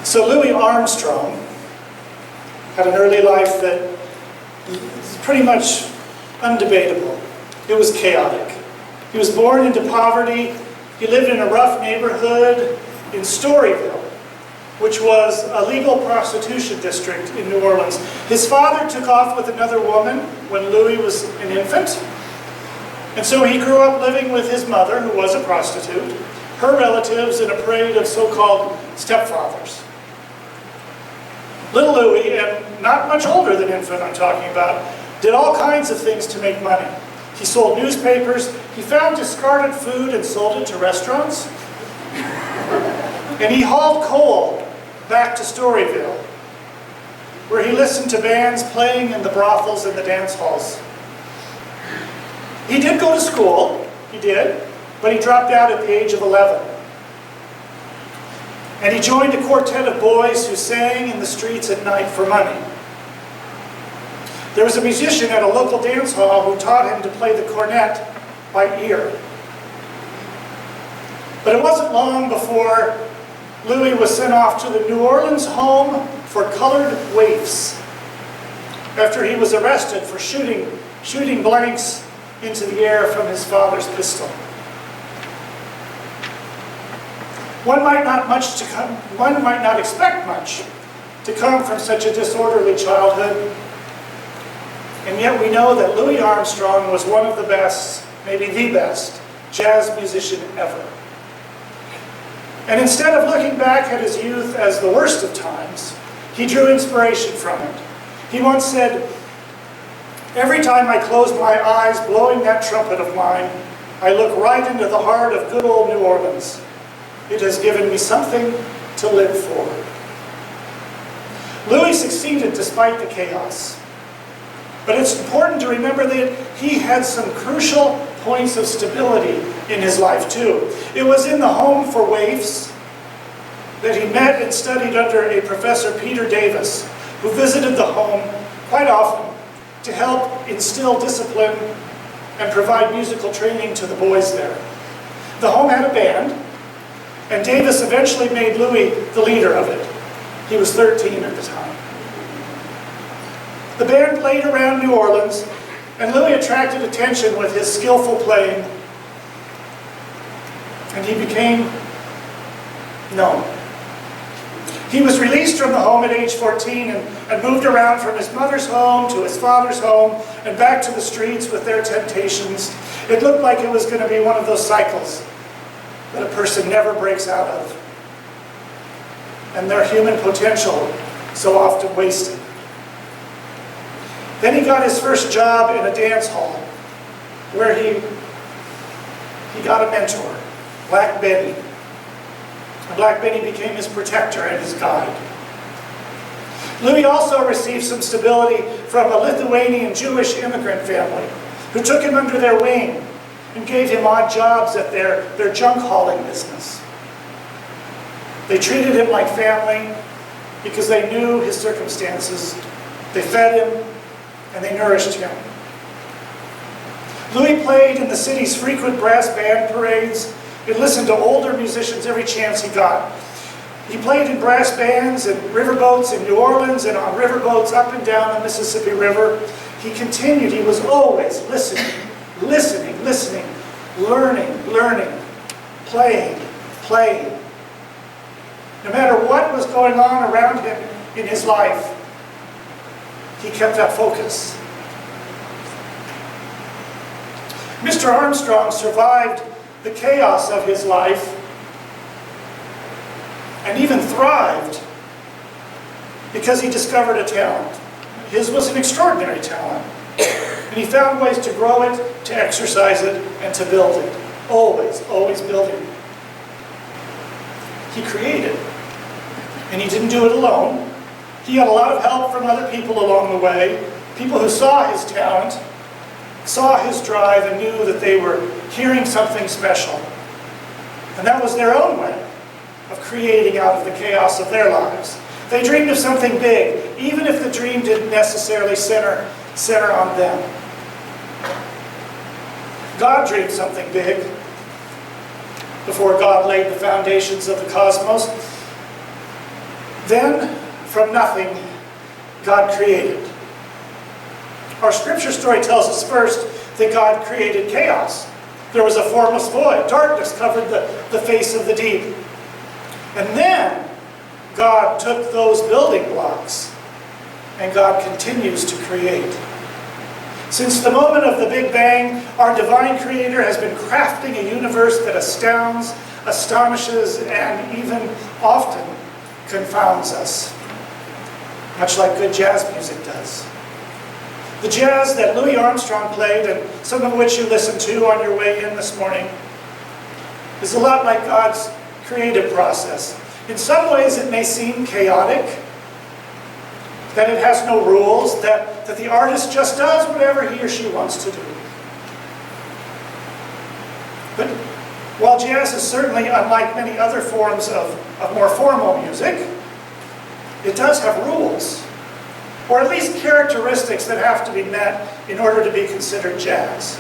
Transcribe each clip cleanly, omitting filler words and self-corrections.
So Louis Armstrong had an early life that is pretty much undebatable. It was chaotic. He was born into poverty. He lived in a rough neighborhood in Storyville, which was a legal prostitution district in New Orleans. His father took off with another woman when Louis was an infant. And so he grew up living with his mother, who was a prostitute, her relatives, and a parade of so-called stepfathers. Little Louis, and not much older than infant I'm talking about, did all kinds of things to make money. He sold newspapers, he found discarded food and sold it to restaurants, and he hauled coal back to Storyville, where he listened to bands playing in the brothels and the dance halls. He did go to school, he did, but he dropped out at the age of 11. And he joined a quartet of boys who sang in the streets at night for money. There was a musician at a local dance hall who taught him to play the cornet by ear. But it wasn't long before Louis was sent off to the New Orleans home for colored waifs after he was arrested for shooting blanks into the air from his father's pistol. One might not expect much to come from such a disorderly childhood, and yet we know that Louis Armstrong was one of the best, maybe the best, jazz musician ever. And instead of looking back at his youth as the worst of times, he drew inspiration from it. He once said, "Every time I close my eyes blowing that trumpet of mine, I look right into the heart of good old New Orleans. It has given me something to live for." Louis succeeded despite the chaos. But it's important to remember that he had some crucial points of stability in his life too. It was in the home for waifs that he met and studied under a Professor Peter Davis, who visited the home quite often to help instill discipline and provide musical training to the boys there. The home had a band, and Davis eventually made Louis the leader of it. He was 13 at the time. The band played around New Orleans, and Louis attracted attention with his skillful playing, and he became known. He was released from the home at age 14 and moved around from his mother's home to his father's home and back to the streets with their temptations. It looked like it was going to be one of those cycles that a person never breaks out of, and their human potential so often wasted. Then he got his first job in a dance hall where he got a mentor, Black Betty. And Black Betty became his protector and his guide. Louis also received some stability from a Lithuanian Jewish immigrant family who took him under their wing and gave him odd jobs at their junk hauling business. They treated him like family because they knew his circumstances. They fed him and they nourished him. Louis played in the city's frequent brass band parades and listened to older musicians every chance he got. He played in brass bands and riverboats in New Orleans and on riverboats up and down the Mississippi River. He continued, he was always listening, learning, playing. No matter what was going on around him in his life, he kept that focus. Mr. Armstrong survived the chaos of his life and even thrived because he discovered a talent. His was an extraordinary talent. And he found ways to grow it, to exercise it, and to build it. Always building. He created. And he didn't do it alone. He had a lot of help from other people along the way, people who saw his talent, saw his drive, and knew that they were hearing something special. And that was their own way of creating out of the chaos of their lives. They dreamed of something big, even if the dream didn't necessarily center on them. God dreamed something big before God laid the foundations of the cosmos. Then, from nothing, God created. Our scripture story tells us first that God created chaos. There was a formless void. Darkness covered the face of the deep. And then God took those building blocks and God continues to create. Since the moment of the Big Bang, our divine creator has been crafting a universe that astounds, astonishes, and even often confounds us. Much like good jazz music does. The jazz that Louis Armstrong played, and some of which you listened to on your way in this morning, is a lot like God's creative process. In some ways it may seem chaotic, that it has no rules, that the artist just does whatever he or she wants to do. But while jazz is certainly unlike many other forms of more formal music, it does have rules, or at least characteristics that have to be met in order to be considered jazz.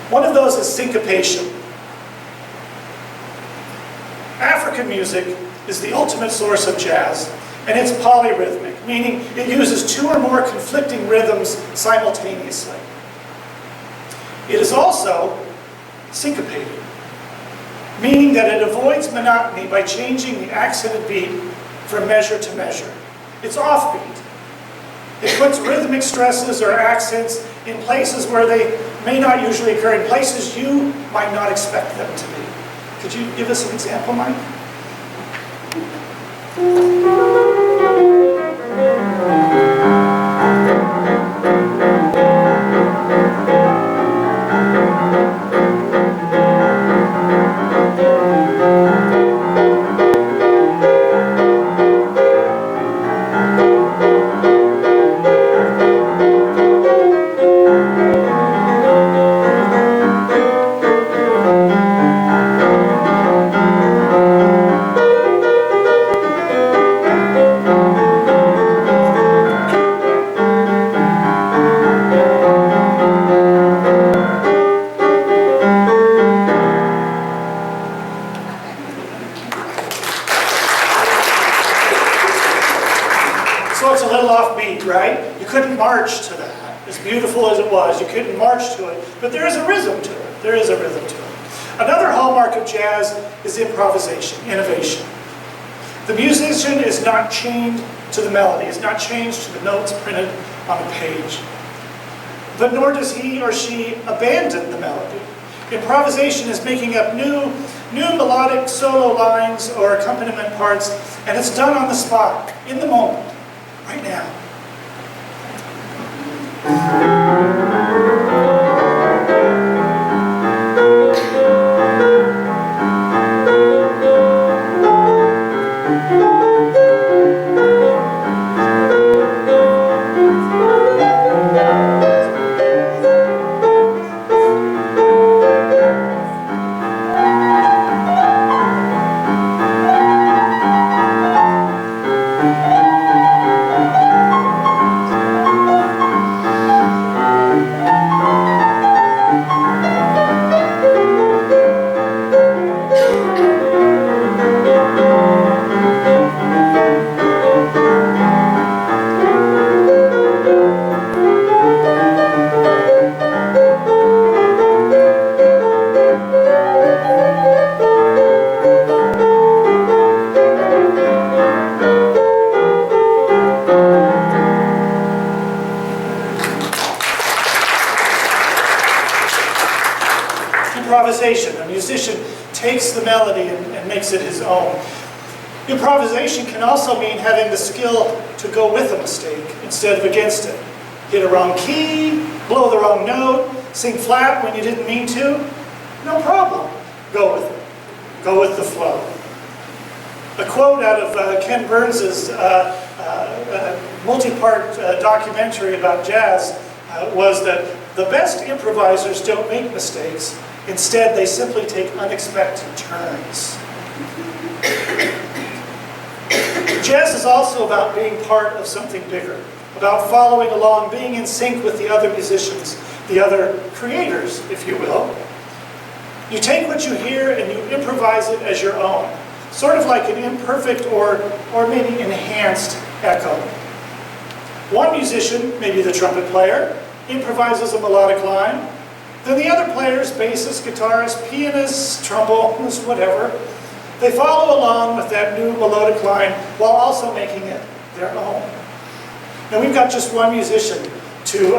One of those is syncopation. African music is the ultimate source of jazz, and it's polyrhythmic, meaning it uses two or more conflicting rhythms simultaneously. It is also syncopated, meaning that it avoids monotony by changing the accented beat from measure to measure. It's offbeat. It puts rhythmic stresses or accents in places where they may not usually occur, in places you might not expect them to be. Could you give us an example, Mike? So it's a little offbeat, right? You couldn't march to that. As beautiful as it was, you couldn't march to it. But there is a rhythm to it. There is a rhythm to it. Another hallmark of jazz is improvisation, innovation. The musician is not chained to the melody, is not chained to the notes printed on a page. But nor does he or she abandon the melody. Improvisation is making up new melodic solo lines or accompaniment parts, and it's done on the spot, in the moment. Right now. Improvisation. A musician takes the melody and makes it his own. Improvisation can also mean having the skill to go with a mistake instead of against it. Hit a wrong key, blow the wrong note, sing flat when you didn't mean to. No problem. Go with it. Go with the flow. A quote out of Ken Burns' multi-part documentary about jazz was that the best improvisers don't make mistakes. Instead, they simply take unexpected turns. Jazz is also about being part of something bigger, about following along, being in sync with the other musicians, the other creators, if you will. You take what you hear and you improvise it as your own. sort of like an imperfect or maybe enhanced echo. One musician, maybe the trumpet player, improvises a melodic line. Then the other players, bassists, guitarists, pianists, trombonists, whatever, they follow along with that new melodic line while also making it their own. Now we've got just one musician to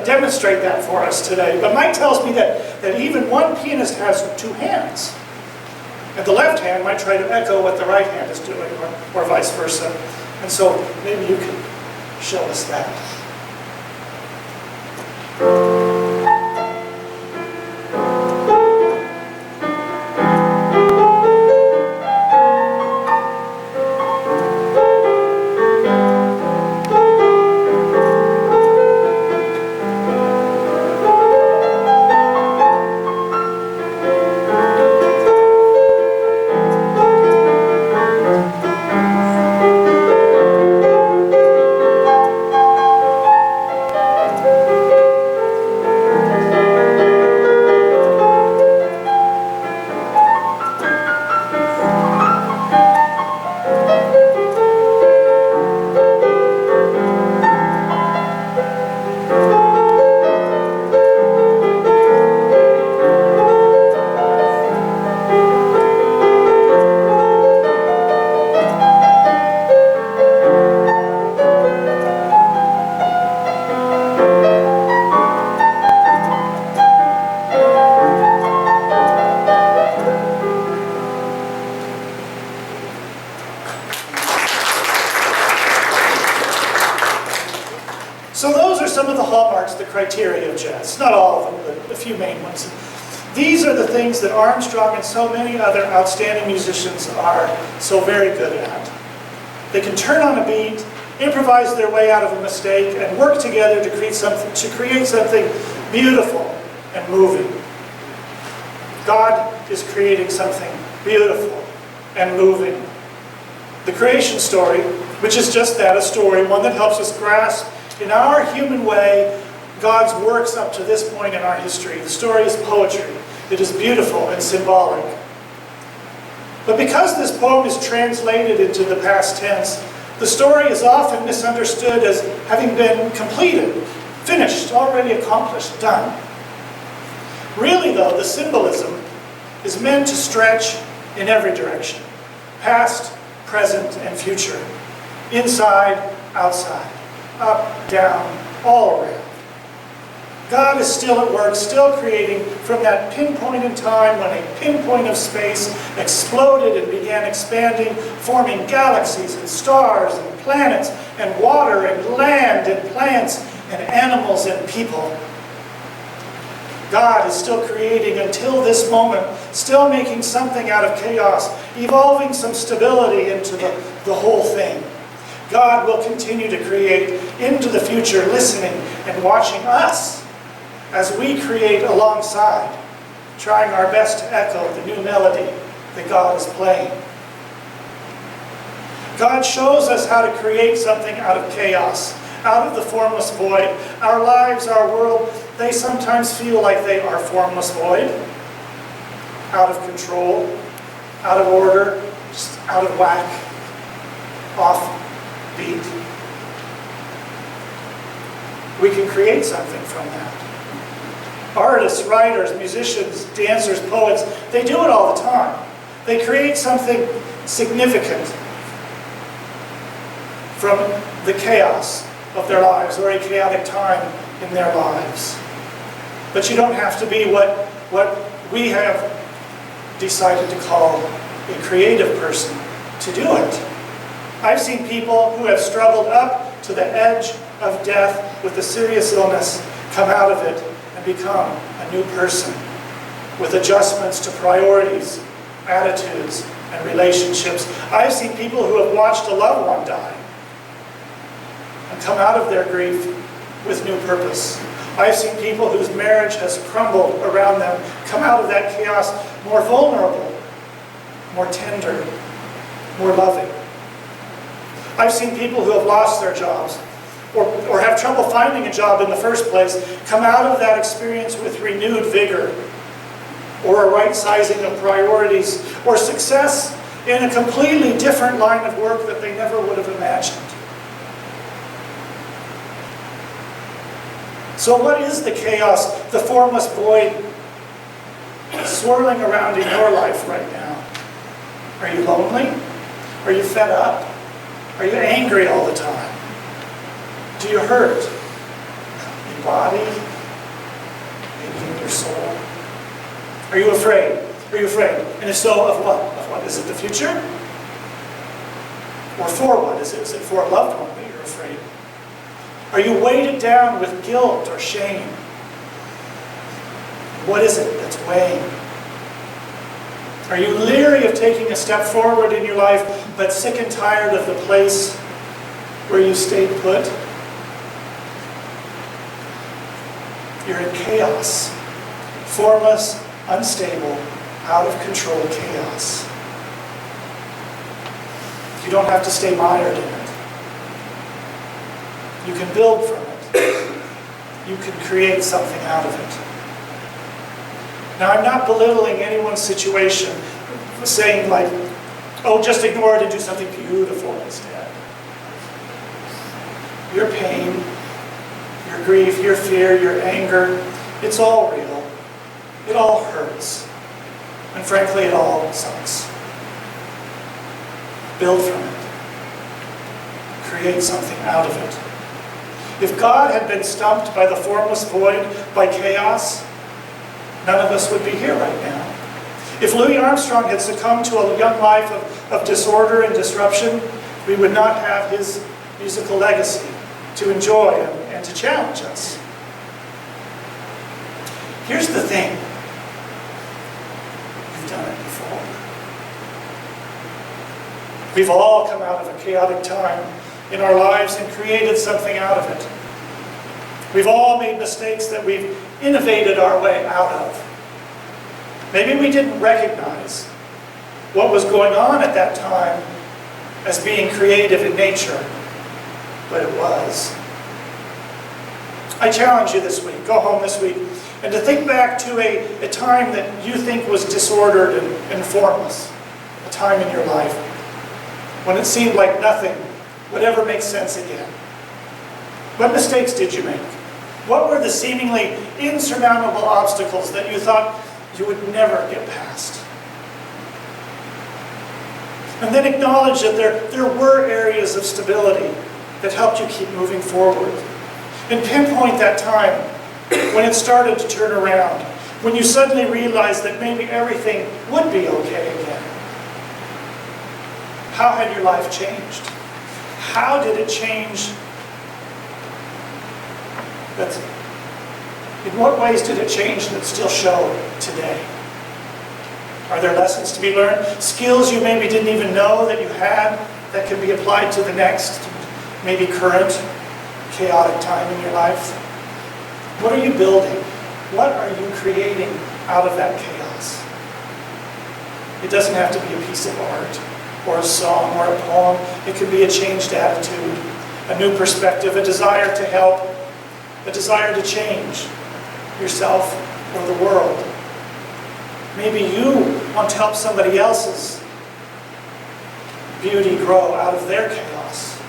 demonstrate that for us today. But Mike tells me that even one pianist has two hands. And the left hand might try to echo what the right hand is doing, or vice versa. And so maybe you can show us that. So those are some of the hallmarks, the criteria of jazz. Not all of them, but a few main ones. These are the things that Armstrong and so many other outstanding musicians are so very good at. They can turn on a beat, improvise their way out of a mistake, and work together to create something beautiful and moving. God is creating something beautiful and moving. The creation story, which is just that, a story, one that helps us grasp in our human way God's works up to this point in our history. The story is poetry. It is beautiful and symbolic. But because this poem is translated into the past tense, the story is often misunderstood as having been completed, finished, already accomplished, done. Really though, the symbolism is meant to stretch in every direction. Past, present, and future. Inside, outside. Up, down, all around. God is still at work, still creating from that pinpoint in time when a pinpoint of space exploded and began expanding, forming galaxies and stars and planets and water and land and plants and animals and people. God is still creating until this moment, still making something out of chaos, evolving some stability into the whole thing. God will continue to create into the future, listening and watching us as we create alongside, trying our best to echo the new melody that God is playing. God shows us how to create something out of chaos, out of the formless void. Our lives, our world, they sometimes feel like they are formless void, out of control, out of order, just out of whack, off beat. We can create something from that. Artists, writers, musicians, dancers, poets, they do it all the time. They create something significant from the chaos of their lives or a chaotic time in their lives. But you don't have to be what we have decided to call a creative person to do it. I've seen people who have struggled up to the edge of death with a serious illness come out of it and become a new person with adjustments to priorities, attitudes, and relationships. I've seen people who have watched a loved one die and come out of their grief with new purpose. I've seen people whose marriage has crumbled around them come out of that chaos more vulnerable, more tender, more loving. I've seen people who have lost their jobs or have trouble finding a job in the first place come out of that experience with renewed vigor or a right sizing of priorities or success in a completely different line of work that they never would have imagined. So what is the chaos, the formless void swirling around in your life right now? Are you lonely? Are you fed up? Are you angry all the time? Do you hurt? Your body? Maybe in your soul? Are you afraid? Are you afraid? And if so, of what? Of what? Is it the future? Or for what? Is it for a loved one that you're afraid? Are you weighted down with guilt or shame? What is it that's weighing? Are you leery of taking a step forward in your life, but sick and tired of the place where you stayed put? You're in chaos. Formless, unstable, out of control chaos. You don't have to stay mired in it. You can build from it. You can create something out of it. Now, I'm not belittling anyone's situation, saying like, oh, just ignore it and do something beautiful instead. Your pain, your grief, your fear, your anger, it's all real. It all hurts. And frankly, it all sucks. Build from it. Create something out of it. If God had been stumped by the formless void, by chaos, none of us would be here right now. If Louis Armstrong had succumbed to a young life of disorder and disruption, we would not have his musical legacy to enjoy and to challenge us. Here's the thing. You've done it before. We've all come out of a chaotic time in our lives and created something out of it. We've all made mistakes that we've innovated our way out of. Maybe we didn't recognize what was going on at that time as being creative in nature, but it was. I challenge you this week, go home this week, and to think back to a time that you think was disordered and formless, a time in your life when it seemed like nothing would ever make sense again. What mistakes did you make? What were the seemingly insurmountable obstacles that you thought you would never get past? And then acknowledge that there were areas of stability that helped you keep moving forward. And pinpoint that time when it started to turn around, when you suddenly realized that maybe everything would be okay again. How had your life changed? How did it change? In what ways did it change that still show today? Are there lessons to be learned? Skills you maybe didn't even know that you had that can be applied to the next, maybe current, chaotic time in your life? What are you building? What are you creating out of that chaos? It doesn't have to be a piece of art or a song or a poem. It could be a changed attitude, a new perspective, a desire to help, a desire to change yourself or the world. Maybe you want to help somebody else's beauty grow out of their chaos.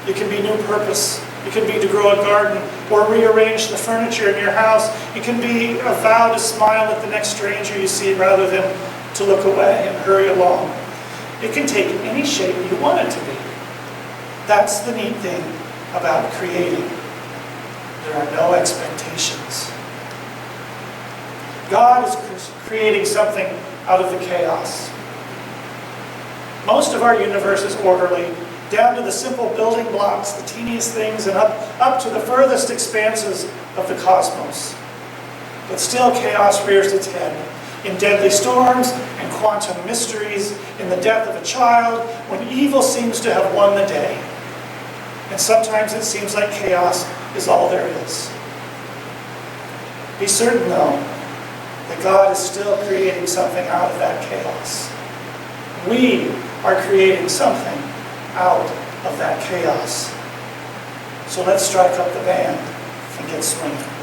It can be new purpose. It can be to grow a garden or rearrange the furniture in your house. It can be a vow to smile at the next stranger you see rather than to look away and hurry along. It can take any shape you want it to be. That's the neat thing about creating. There are no expectations. God is creating something out of the chaos. Most of our universe is orderly, down to the simple building blocks, the teeniest things, and up to the furthest expanses of the cosmos. But still chaos rears its head in deadly storms and quantum mysteries, in the death of a child, when evil seems to have won the day. And sometimes it seems like chaos is all there is. Be certain, though, that God is still creating something out of that chaos. We are creating something out of that chaos. So let's strike up the band and get swinging.